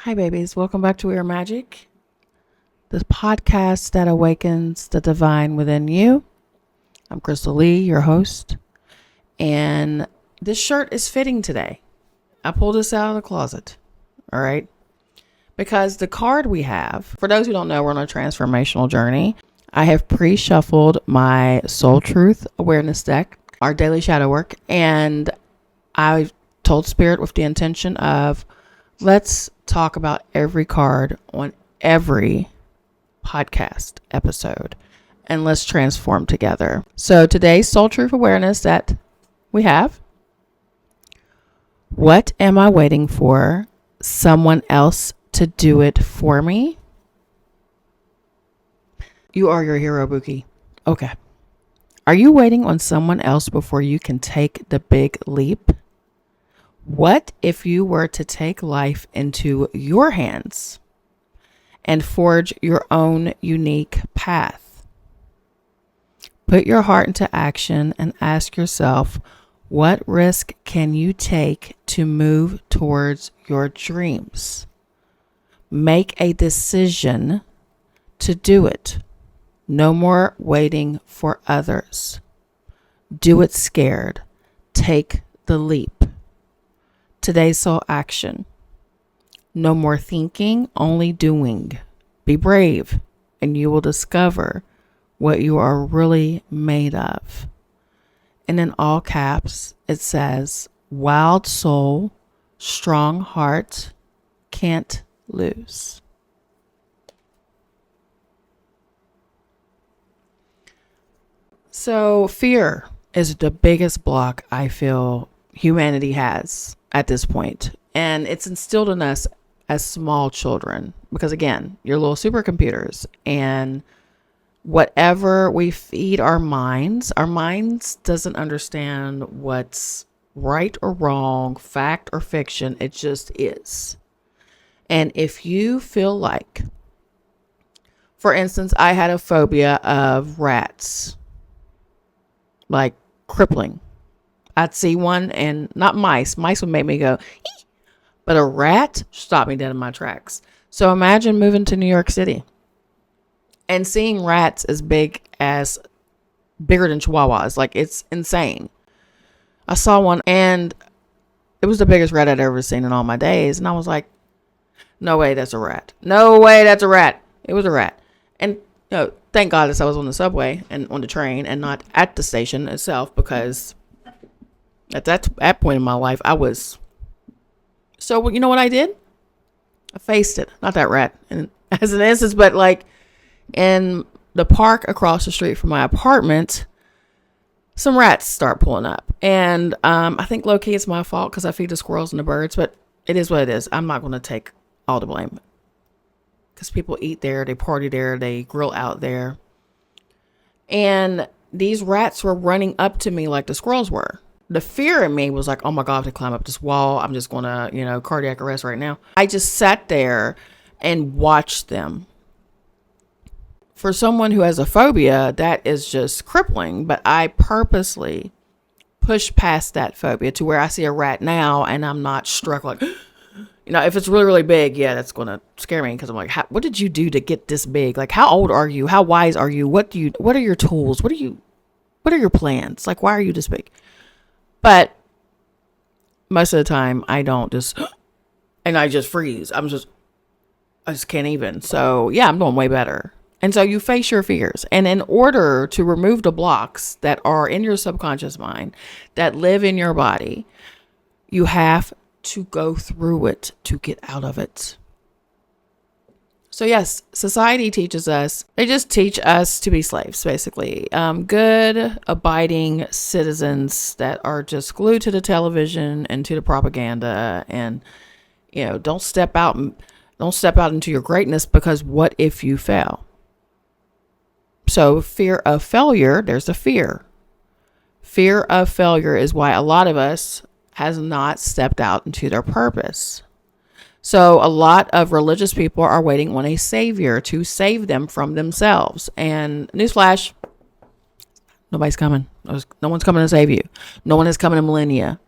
Hi, babies. Welcome back to We Are Magic, the podcast that awakens the divine within you. I'm Crystal Lee, your host, and this shirt is fitting today. I pulled this out of the closet, all right? Because the card we have, for those who don't know, we're on a transformational journey. I have pre-shuffled my Soul Truth Awareness deck, our daily shadow work, and I told Spirit with the intention of let's talk about every card on every podcast episode and let's transform together. So today's Soul Truth Awareness that we have: what am I waiting for someone else to do it for me? You are your hero, Buki. Okay. Are you waiting on someone else before you can take the big leap? What if you were to take life into your hands and forge your own unique path? Put your heart into action and ask yourself, what risk can you take to move towards your dreams? Make a decision to do it. No more waiting for others. Do it scared. Take the leap. Today's soul action: no more thinking, only doing. Be brave, and you will discover what you are really made of. And in all caps, it says, wild soul, strong heart, can't lose. So fear is the biggest block I feel humanity has at this point. And it's instilled in us as small children because, again, you're little supercomputers, and whatever we feed our minds doesn't understand what's right or wrong, fact or fiction. It just is. And if you feel like, for instance, I had a phobia of rats, like crippling. I'd see one, and not mice. Mice would make me go, ee! But a rat stopped me dead in my tracks. So imagine moving to New York City and seeing rats bigger than chihuahuas. Like, it's insane. I saw one, and it was the biggest rat I'd ever seen in all my days. And I was like, no way, that's a rat. No way, that's a rat. It was a rat. And thank God that I was on the subway and on the train and not at the station itself, because at that point in my life, I was. So you know what I did? I faced it. Not that rat, and as an instance, but like in the park across the street from my apartment, some rats start pulling up, and I think low key it's my fault because I feed the squirrels and the birds, but it is what it is. I'm not going to take all the blame because people eat there, they party there, they grill out there, and these rats were running up to me like the squirrels were. The fear in me was like, oh my God, to climb up this wall. I'm just going to, cardiac arrest right now. I just sat there and watched them. For someone who has a phobia, that is just crippling. But I purposely pushed past that phobia to where I see a rat now and I'm not struck like, if it's really, really big, yeah, that's going to scare me. Because I'm like, what did you do to get this big? Like, how old are you? How wise are you? What are your tools? What are your plans? Like, why are you this big? But most of the time I don't and I just freeze. I just can't even. So yeah, I'm doing way better. And so you face your fears. And in order to remove the blocks that are in your subconscious mind, that live in your body, you have to go through it to get out of it. So yes, society teaches us, they just teach us to be slaves, basically. Good, abiding citizens that are just glued to the television and to the propaganda, and, don't step out into your greatness, because what if you fail? So fear of failure, there's the fear. Fear of failure is why a lot of us has not stepped out into their purpose. So a lot of religious people are waiting on a savior to save them from themselves. And newsflash, nobody's coming. No one's coming to save you. No one is coming in millennia.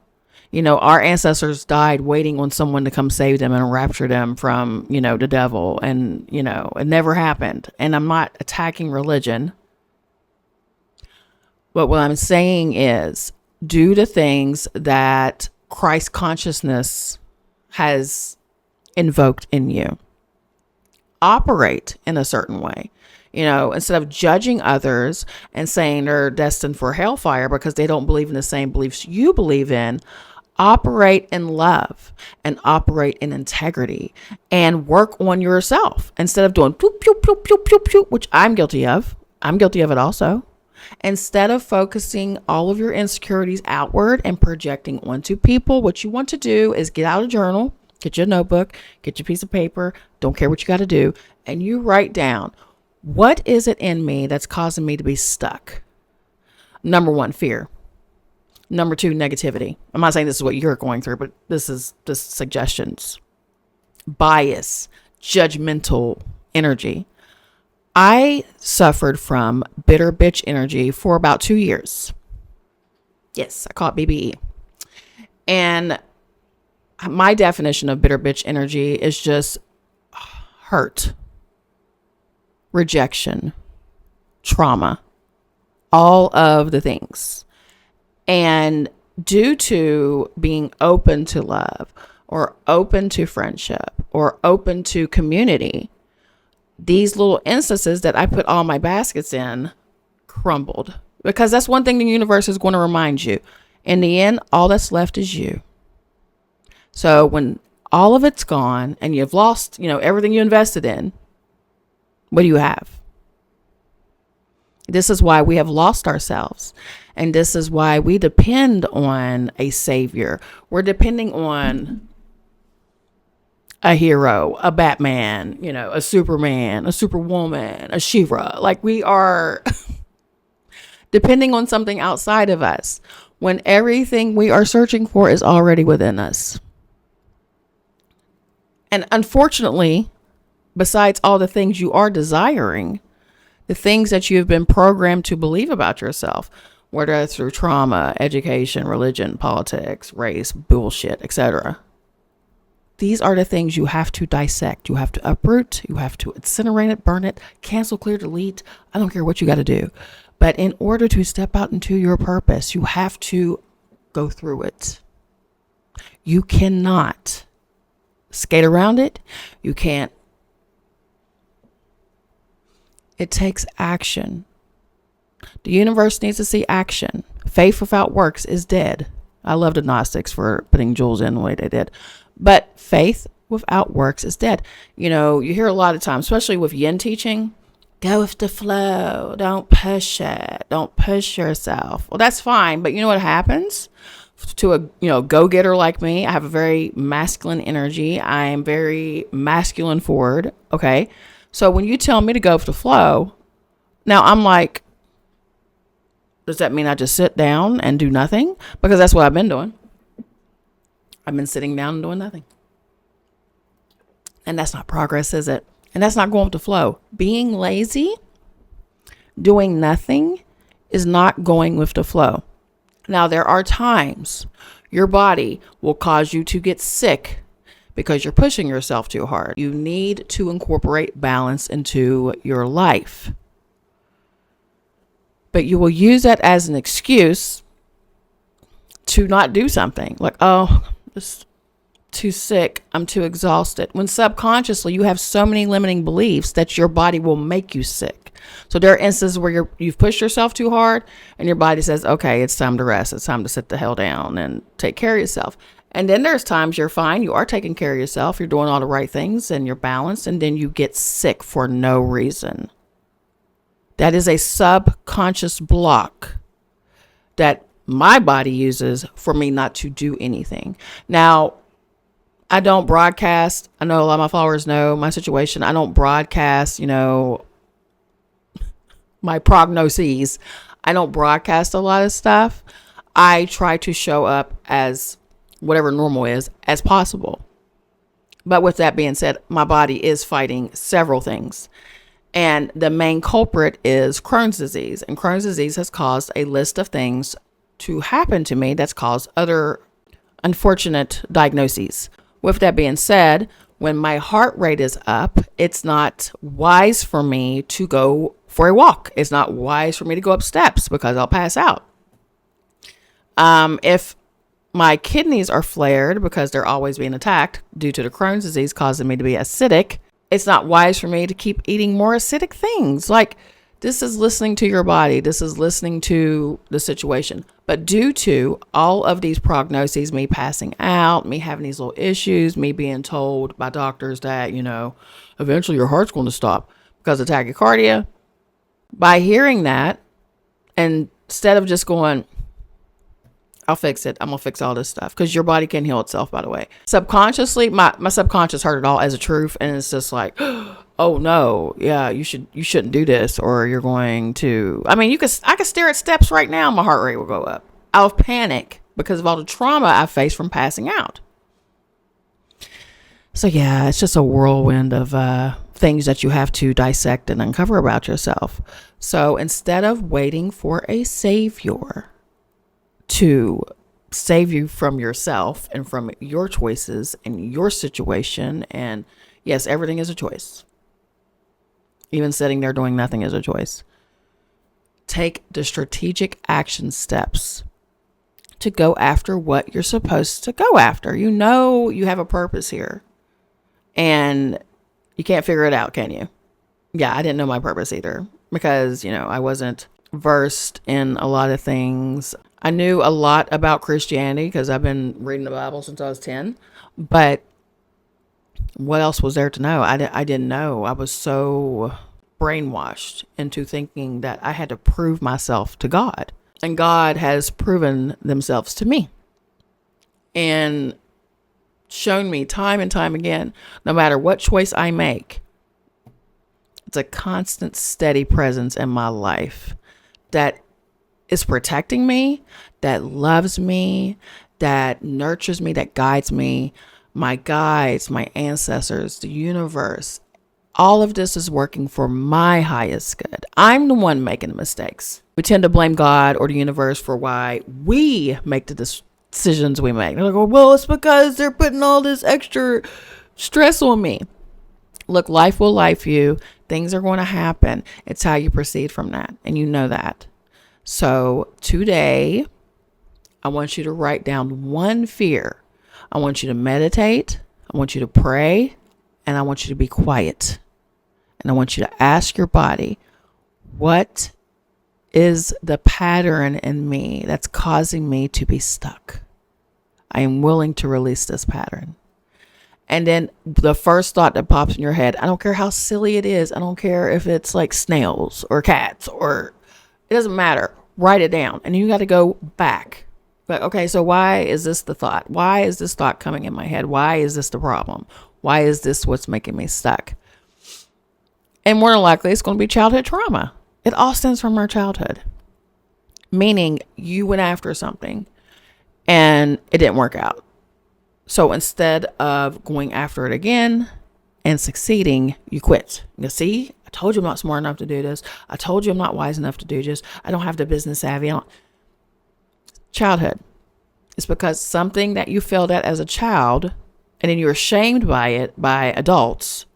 Our ancestors died waiting on someone to come save them and rapture them from, the devil. And, it never happened. And I'm not attacking religion. But what I'm saying is do the things that Christ consciousness has invoked in you. Operate in a certain way. Instead of judging others and saying they're destined for hellfire because they don't believe in the same beliefs you believe in, operate in love and operate in integrity and work on yourself instead of doing poop, poop, poop, poop, poop, poop, which I'm guilty of. I'm guilty of it also. Instead of focusing all of your insecurities outward and projecting onto people, what you want to do is get out a journal, get your notebook, get your piece of paper, don't care what you got to do, and you write down, what is it in me that's causing me to be stuck? Number 1, fear. Number 2, negativity. I'm not saying this is what you're going through, but this is just suggestions. Bias, judgmental energy. I suffered from bitter bitch energy for about 2 years. Yes, I call it BBE. And my definition of bitter bitch energy is just hurt, rejection, trauma, all of the things. And due to being open to love or open to friendship or open to community, these little instances that I put all my baskets in crumbled. Because that's one thing the universe is going to remind you. In the end, all that's left is you. So when all of it's gone and you've lost, everything you invested in, what do you have? This is why we have lost ourselves. And this is why we depend on a savior. We're depending on a hero, a Batman, a Superman, a Superwoman, a She-Ra. Like we are depending on something outside of us when everything we are searching for is already within us. And unfortunately, besides all the things you are desiring, the things that you have been programmed to believe about yourself, whether through trauma, education, religion, politics, race, bullshit, etc. These are the things you have to dissect. You have to uproot. You have to incinerate it, burn it, cancel, clear, delete. I don't care what you got to do. But in order to step out into your purpose, you have to go through it. You cannot skate around it. You can't. It takes action. The universe needs to see action. Faith without works is dead. I love the Gnostics for putting jewels in the way they did. But faith without works is dead. You hear a lot of times, especially with yin teaching, go with the flow. Don't push it. Don't push yourself. Well, that's fine. But you know what happens to a, go-getter like me? I have a very masculine energy. I am very masculine forward. Okay. So when you tell me to go with the flow, now I'm like, does that mean I just sit down and do nothing? Because that's what I've been doing. I've been sitting down and doing nothing. And that's not progress, is it? And that's not going with the flow. Being lazy, doing nothing is not going with the flow. Now, there are times your body will cause you to get sick because you're pushing yourself too hard. You need to incorporate balance into your life. But you will use that as an excuse to not do something. Like, oh, just too sick. I'm too exhausted. When subconsciously you have so many limiting beliefs that your body will make you sick. So there are instances where you've pushed yourself too hard and your body says, okay, it's time to rest. It's time to sit the hell down and take care of yourself. And then there's times you're fine. You are taking care of yourself. You're doing all the right things and you're balanced. And then you get sick for no reason. That is a subconscious block that my body uses for me not to do anything. Now, I don't broadcast. I know a lot of my followers know my situation. I don't broadcast, my prognoses. I don't broadcast a lot of stuff. I try to show up as whatever normal is as possible. But with that being said, my body is fighting several things. And the main culprit is Crohn's disease. And Crohn's disease has caused a list of things to happen to me that's caused other unfortunate diagnoses. With that being said, when my heart rate is up, it's not wise for me to go for a walk. It's not wise for me to go up steps because I'll pass out. If my kidneys are flared because they're always being attacked due to the Crohn's disease causing me to be acidic, it's not wise for me to keep eating more acidic things. Like, this is listening to your body. This is listening to the situation. But due to all of these prognoses, me passing out, me having these little issues, me being told by doctors that, eventually your heart's going to stop because of tachycardia, by hearing that, and instead of just going, I'll fix it, I'm going to fix all this stuff, because your body can heal itself, by the way. Subconsciously, my subconscious heard it all as a truth, and it's just like, oh no, yeah, you shouldn't do this, or you're going to, I could stare at steps right now, my heart rate will go up out of panic because of all the trauma I faced from passing out. So yeah, it's just a whirlwind of things that you have to dissect and uncover about yourself. So instead of waiting for a savior to save you from yourself and from your choices and your situation, and yes, everything is a choice. Even sitting there doing nothing is a choice. Take the strategic action steps to go after what you're supposed to go after. You have a purpose here, and you can't figure it out, can you? Yeah, I didn't know my purpose either because, I wasn't versed in a lot of things. I knew a lot about Christianity because I've been reading the Bible since I was 10, but what else was there to know? I didn't know. I was so brainwashed into thinking that I had to prove myself to God, and God has proven themselves to me and shown me time and time again, no matter what choice I make, it's a constant, steady presence in my life that is protecting me, that loves me, that nurtures me, that guides me, my guides, my ancestors, the universe. All of this is working for my highest good. I'm the one making the mistakes. We tend to blame God or the universe for why we make the decisions we make. They're like, well, it's because they're putting all this extra stress on me. Look, life will life you. Things are going to happen. It's how you proceed from that. And you know that. So today, I want you to write down one fear. I want you to meditate. I want you to pray. And I want you to be quiet. And I want you to ask your body, what is the pattern in me that's causing me to be stuck? I am willing to release this pattern. And then the first thought that pops in your head, I don't care how silly it is. I don't care if it's like snails or cats or it doesn't matter. Write it down. And you got to go back. But okay, so why is this the thought? Why is this thought coming in my head? Why is this the problem? Why is this what's making me stuck? And more than likely, it's going to be childhood trauma. It all stems from our childhood. Meaning you went after something and it didn't work out. So instead of going after it again and succeeding, you quit. You see, I told you I'm not smart enough to do this. I told you I'm not wise enough to do this. I don't have the business savvy. Childhood. It's because something that you failed at as a child and then you're ashamed by it by adults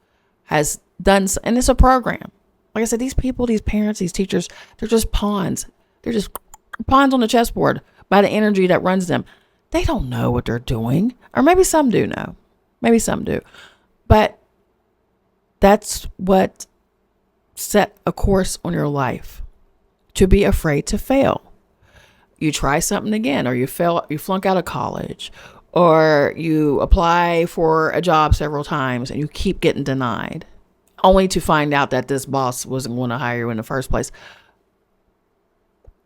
has done. And it's a program. Like I said, these people, these parents, these teachers, they're just pawns. They're just pawns on the chessboard by the energy that runs them. They don't know what they're doing. Or maybe some do know. Maybe some do. But that's what set a course on your life. To be afraid to fail. You try something again, or you flunk out of college, or you apply for a job several times and you keep getting denied, only to find out that this boss wasn't going to hire you in the first place.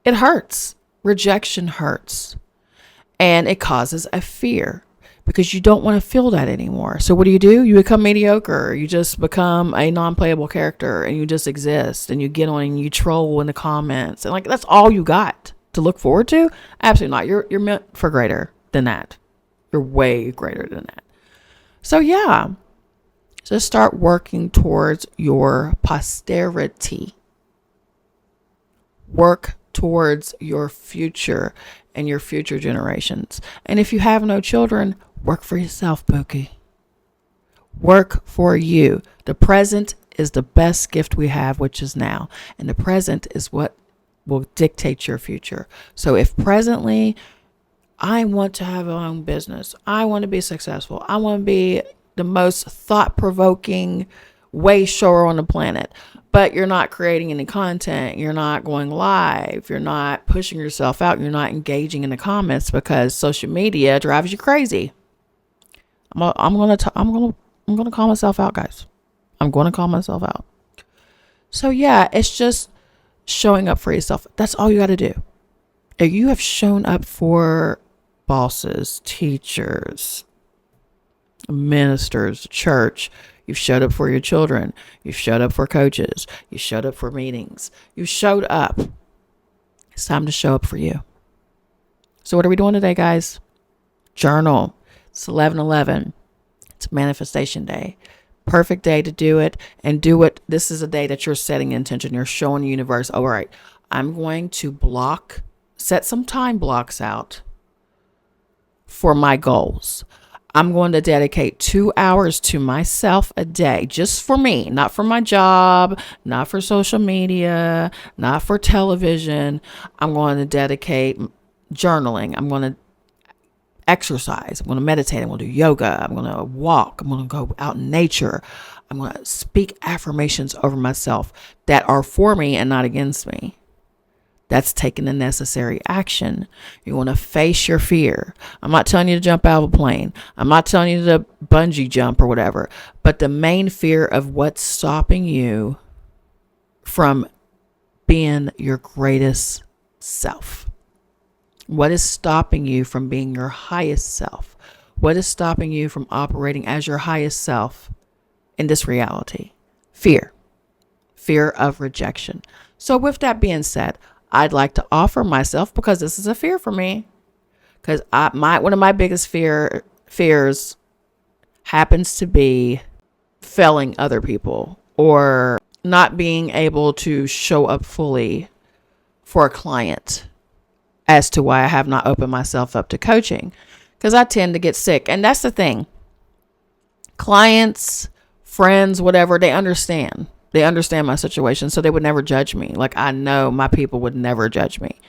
It hurts. Rejection hurts. And it causes a fear because you don't want to feel that anymore. So what do? You become mediocre. You just become a non-playable character and you just exist and you get on and you troll in the comments. And like, that's all you got to look forward to? Absolutely not. You're meant for greater than that. You're way greater than that. So yeah, just start working towards your posterity. Work towards your future and your future generations. And if you have no children, work for yourself, Pookie. Work for you. The present is the best gift we have, which is now. And the present is what will dictate your future. So if presently I want to have my own business, I want to be successful, I want to be the most thought-provoking way shower on the planet, but you're not creating any content, you're not going live, you're not pushing yourself out, you're not engaging in the comments because social media drives you crazy. I'm gonna call myself out, guys. I'm gonna call myself out. So yeah, it's just showing up for yourself. That's all you got to do. If you have shown up for bosses, teachers, ministers, church, you've showed up for your children, you've showed up for coaches, you showed up for meetings, you showed up. It's time to show up for you. So what are we doing today, guys? Journal. It's 11/11. It's manifestation day. Perfect day to do it, and do it. This is a day that you're setting intention. You're showing the universe, all right, I'm going to set some time blocks out for my goals. I'm going to dedicate 2 hours to myself a day, just for me, not for my job, not for social media, not for television. I'm going to dedicate journaling. I'm going to exercise. I'm going to meditate. I'm going to do yoga. I'm going to walk. I'm going to go out in nature. I'm going to speak affirmations over myself that are for me and not against me. That's taking the necessary action. You want to face your fear. I'm not telling you to jump out of a plane. I'm not telling you to bungee jump or whatever. But the main fear of what's stopping you from being your greatest self. What is stopping you from being your highest self? What is stopping you from operating as your highest self in this reality? Fear. Fear of rejection. So with that being said, I'd like to offer myself, because this is a fear for me, because one of my biggest fears happens to be failing other people or not being able to show up fully for a client, as to why I have not opened myself up to coaching, because I tend to get sick. And that's the thing. Clients, friends, whatever, they understand. They understand my situation, so they would never judge me. Like, I know my people would never judge me.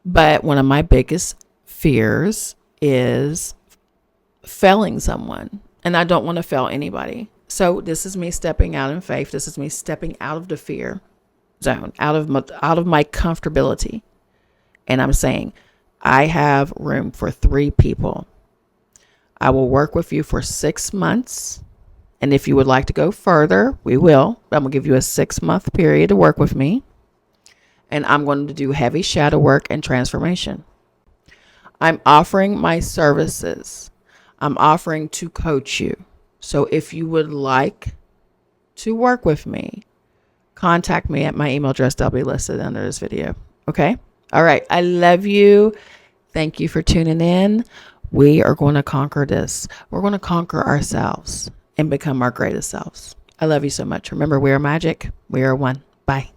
But one of my biggest fears is failing someone. And I don't want to fail anybody. So this is me stepping out in faith. This is me stepping out of the fear zone, out of my comfortability. And I'm saying, I have room for 3 people. I will work with you for 6 months. And if you would like to go further, we will. I'm going to give you a 6-month period to work with me. And I'm going to do heavy shadow work and transformation. I'm offering my services. I'm offering to coach you. So if you would like to work with me, contact me at my email address that'll be listed under this video. Okay? All right. I love you. Thank you for tuning in. We are going to conquer this. We're going to conquer ourselves and become our greatest selves. I love you so much. Remember, we are magic. We are one. Bye.